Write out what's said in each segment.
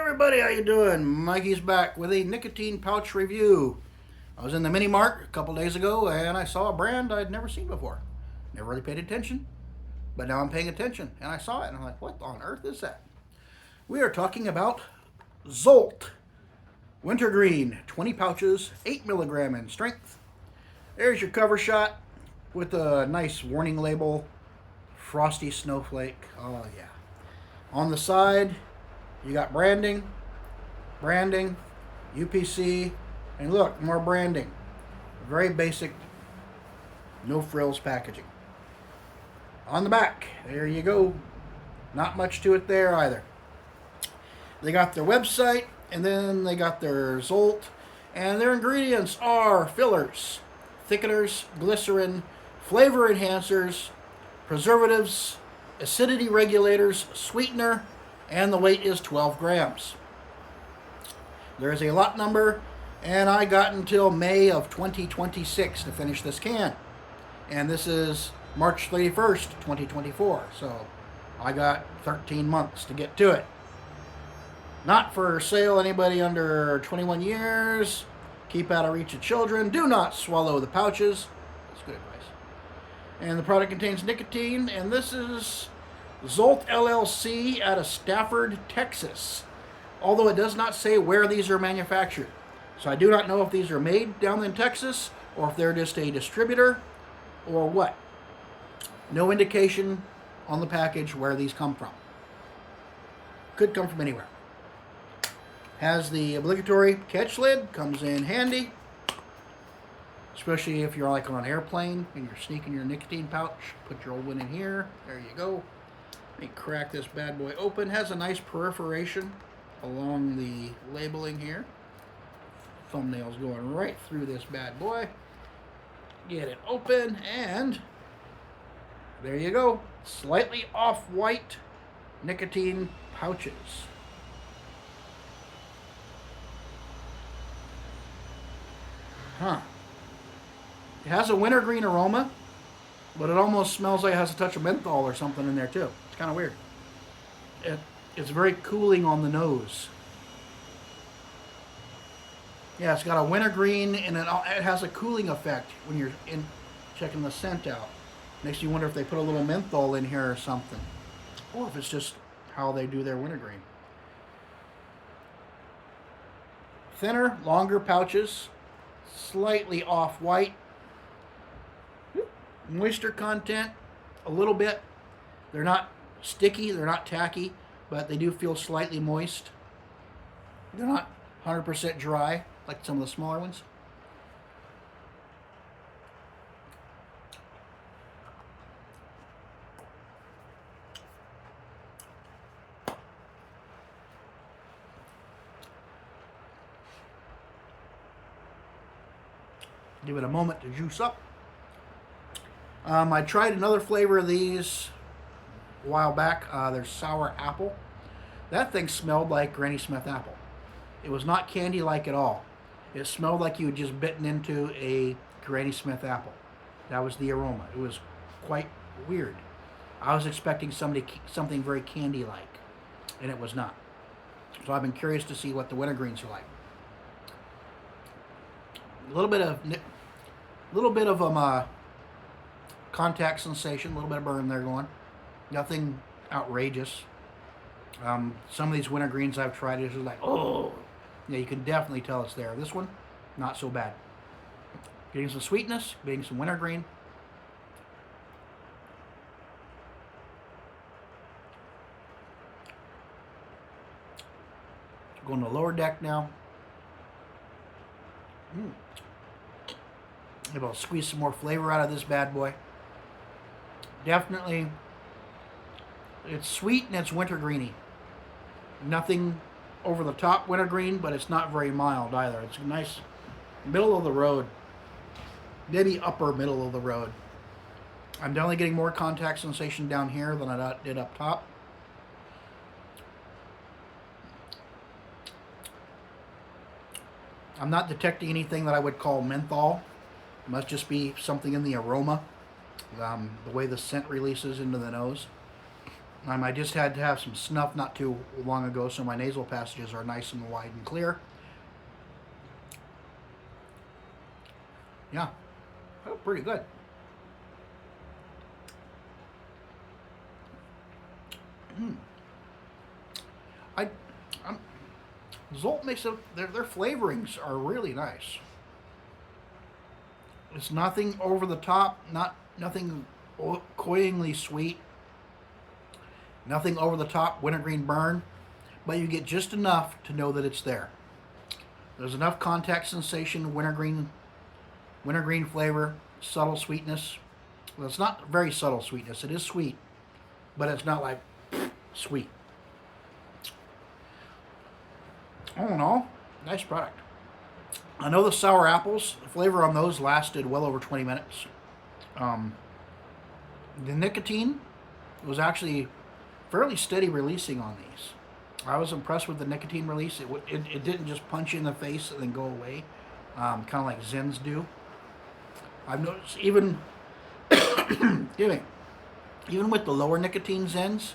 Everybody, how you doing? Mikey's back with a nicotine pouch review. I was in the mini mart a couple days ago and I saw a brand I'd never seen before. Never really paid attention, but now I'm paying attention and I saw it and I'm like, what on earth is that? We are talking about Zolt Wintergreen, 20 pouches, 8 milligram in strength. There's your cover shot with a nice warning label, frosty snowflake. Oh yeah. On the side, you got branding, UPC, and look, more branding. Very basic, no frills packaging. On the back, there you go. Not much to it there either. They got their website, and then they got their Zolt, and their ingredients are fillers, thickeners, glycerin, flavor enhancers, preservatives, acidity regulators, sweetener, and the weight is 12 grams. There is a lot number, and I got until May of 2026 to finish this can. And this is March 31st, 2024, so I got 13 months to get to it. Not for sale, anybody under 21 years. Keep out of reach of children. Do not swallow the pouches. That's good advice. And the product contains nicotine, and this is Zolt LLC out of Stafford, Texas. Although it does not say where these are manufactured. So I do not know if these are made down in Texas or if they're just a distributor or what. No indication on the package where these come from. Could come from anywhere. Has the obligatory catch lid, comes in handy. Especially if you're like on an airplane and you're sneaking your nicotine pouch. Put your old one in here. There you go. Let me crack this bad boy open. Has a nice perforation along the labeling here. Thumbnail's going right through this bad boy. Get it open and there you go. Slightly off-white nicotine pouches. Huh. It has a wintergreen aroma, but it almost smells like it has a touch of menthol or something in there too. It's kind of weird. It's very cooling on the nose. Yeah, it's got a wintergreen and it has a cooling effect when you're checking the scent out. Makes you wonder if they put a little menthol in here or something. Or if it's just how they do their wintergreen. Thinner, longer pouches. Slightly off-white. Moisture content, a little bit. They're not sticky, they're not tacky, but they do feel slightly moist. They're not 100% dry like some of the smaller ones. Give it a moment to juice up. I tried another flavor of these a while back. There's sour apple. That thing smelled like Granny Smith apple. It was not candy-like at all. It smelled like you had just bitten into a Granny Smith apple. That was the aroma. It was quite weird. I was expecting something very candy-like, and it was not. So I've been curious to see what the wintergreens are like. A little bit of contact sensation, a little bit of burn there going. Nothing outrageous. Some of these wintergreens I've tried is like, oh, yeah, you can definitely tell it's there. This one, not so bad. Getting some sweetness, getting some wintergreen. Going to the lower deck now. Maybe I'll squeeze some more flavor out of this bad boy. Definitely, it's sweet and it's wintergreeny. Nothing over the top wintergreen, but it's not very mild either. It's a nice middle of the road, maybe upper middle of the road. I'm definitely getting more contact sensation down here than I did up top. I'm not detecting anything that I would call menthol. It must just be something in the aroma, the way the scent releases into the nose. I just had to have some snuff not too long ago, so my nasal passages are nice and wide and clear. Yeah, oh, pretty good. Mm. I, I'm, Zolt makes it. Their flavorings are really nice. It's nothing over the top, nothing cloyingly sweet, nothing over the top wintergreen burn, but you get just enough to know that it's there. There's enough contact sensation, wintergreen flavor, subtle sweetness. Well, it's not very subtle sweetness. It is sweet, but it's not like sweet. All in all, nice product. I know the sour apples, the flavor on those lasted well over 20 minutes. The nicotine was actually fairly steady releasing on these. I was impressed with the nicotine release. It didn't just punch you in the face and then go away, kind of like Zens do. I've noticed even, even with the lower nicotine Zens,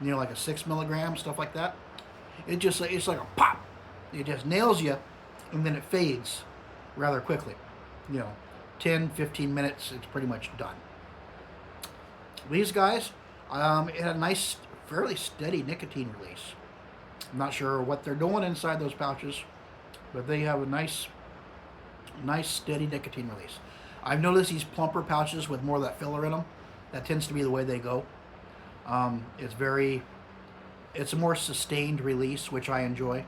like a 6 milligram, stuff like that, it's like a pop. It just nails you, and then it fades rather quickly. 10, 15 minutes, it's pretty much done. These guys, it had a nice, fairly steady nicotine release. I'm not sure what they're doing inside those pouches, but they have a nice steady nicotine release. I've noticed these plumper pouches with more of that filler in them. That tends to be the way they go. It's a more sustained release, which I enjoy.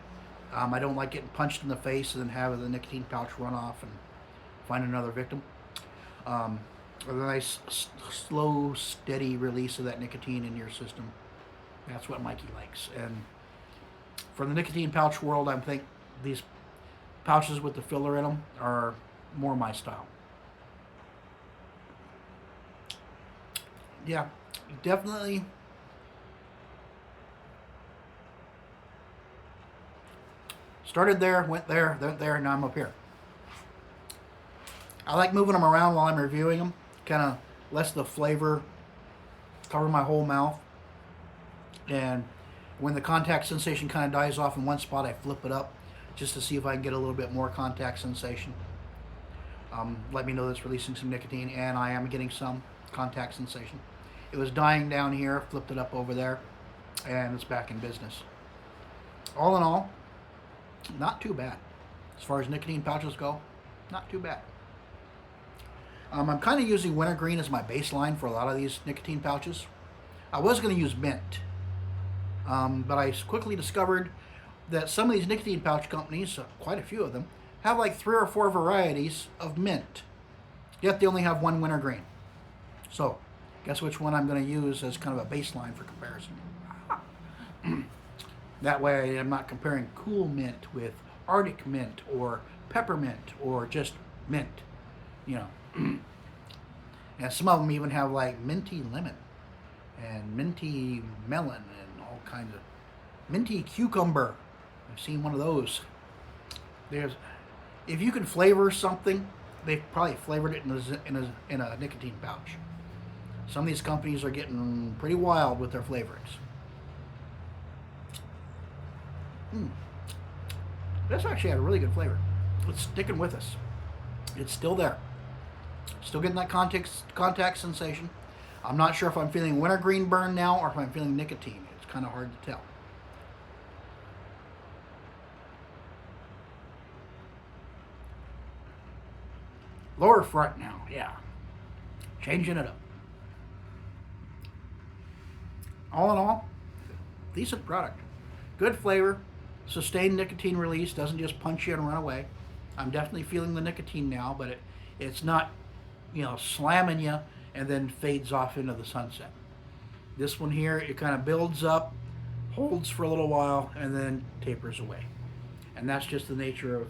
I don't like getting punched in the face and then have the nicotine pouch run off and find another victim. A nice, slow, steady release of that nicotine in your system. That's what Mikey likes. And for the nicotine pouch world, I think these pouches with the filler in them are more my style. Yeah, definitely. Started there, went there, now I'm up here. I like moving them around while I'm reviewing them. Kind of lets the flavor cover my whole mouth. And when the contact sensation kind of dies off in one spot, I flip it up just to see if I can get a little bit more contact sensation. Let me know that it's releasing some nicotine, and I am getting some contact sensation. It was dying down here, flipped it up over there, and it's back in business. All in all, not too bad. As far as nicotine pouches go, not too bad. I'm kind of using Wintergreen as my baseline for a lot of these nicotine pouches. I was going to use mint, but I quickly discovered that some of these nicotine pouch companies, quite a few of them, have like 3 or 4 varieties of mint. Yet they only have one Wintergreen. So, guess which one I'm going to use as kind of a baseline for comparison. That way I'm not comparing cool mint with Arctic mint or peppermint or just mint. And some of them even have like minty lemon and minty melon and all kinds of minty cucumber. I've seen one of those. If you can flavor something, they've probably flavored it in a nicotine pouch. Some of these companies are getting pretty wild with their flavorings. This actually had a really good flavor. It's sticking with us. It's still there. Still getting that contact sensation. I'm not sure if I'm feeling wintergreen burn now or if I'm feeling nicotine. It's kind of hard to tell. Lower front now, yeah. Changing it up. All in all, decent product. Good flavor. Sustained nicotine release. Doesn't just punch you and run away. I'm definitely feeling the nicotine now, but it's not, slamming you and then fades off into the sunset. This one here, it kind of builds up, holds for a little while, and then tapers away. And that's just the nature of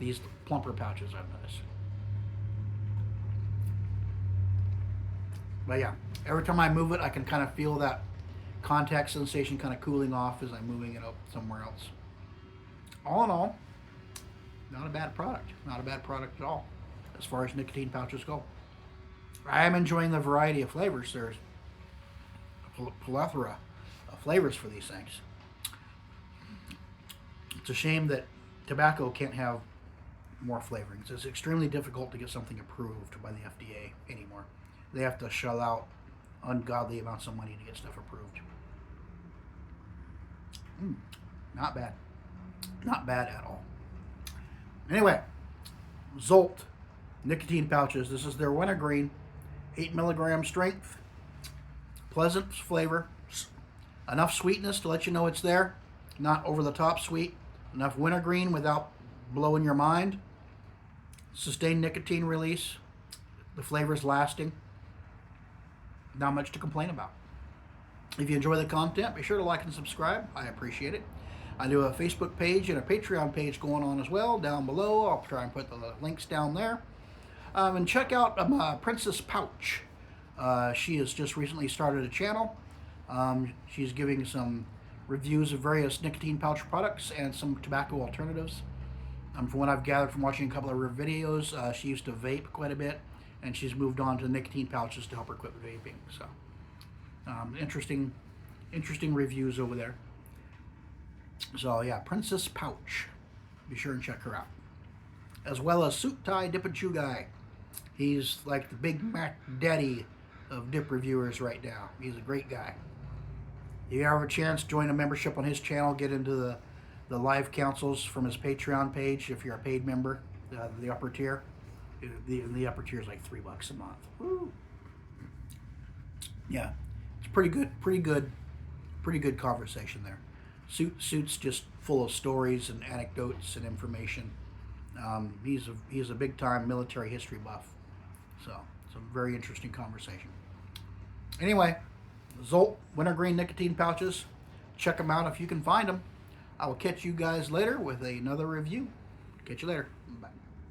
these plumper pouches, I've noticed. But yeah, every time I move it, I can kind of feel that contact sensation kind of cooling off as I'm moving it up somewhere else. All in all, not a bad product. Not a bad product at all as far as nicotine pouches go. I am enjoying the variety of flavors. There's plethora of flavors for these things. It's a shame that tobacco can't have more flavorings. It's extremely difficult to get something approved by the FDA anymore. They have to shell out ungodly amounts of money to get stuff approved. Not bad. Not bad at all. Anyway, Zolt nicotine pouches. This is their Wintergreen, 8 milligram strength, pleasant flavor, enough sweetness to let you know it's there, not over the top sweet, enough Wintergreen without blowing your mind, sustained nicotine release, the flavor's lasting, not much to complain about. If you enjoy the content, be sure to like and subscribe. I appreciate it. I do a Facebook page and a Patreon page going on as well down below. I'll try and put the links down there. And check out Princess Pouch. She has just recently started a channel. She's giving some reviews of various nicotine pouch products and some tobacco alternatives. From what I've gathered from watching a couple of her videos, she used to vape quite a bit, and she's moved on to nicotine pouches to help her quit vaping. So, interesting reviews over there. So yeah, Princess Pouch. Be sure and check her out. As well as Suit Tie Dip and Chew Guy. He's like the Big Mac Daddy of dip reviewers right now. He's a great guy. If you ever have a chance, join a membership on his channel. Get into the live councils from his Patreon page if you're a paid member. The upper tier. The upper tier is like $3 a month. Woo. Yeah, it's pretty good conversation there. Suit's just full of stories and anecdotes and information. He's a big time military history buff, so it's a very interesting conversation. Anyway, Zolt Wintergreen nicotine pouches, check them out if you can find them. I will catch you guys later with another review. Catch you later. Bye.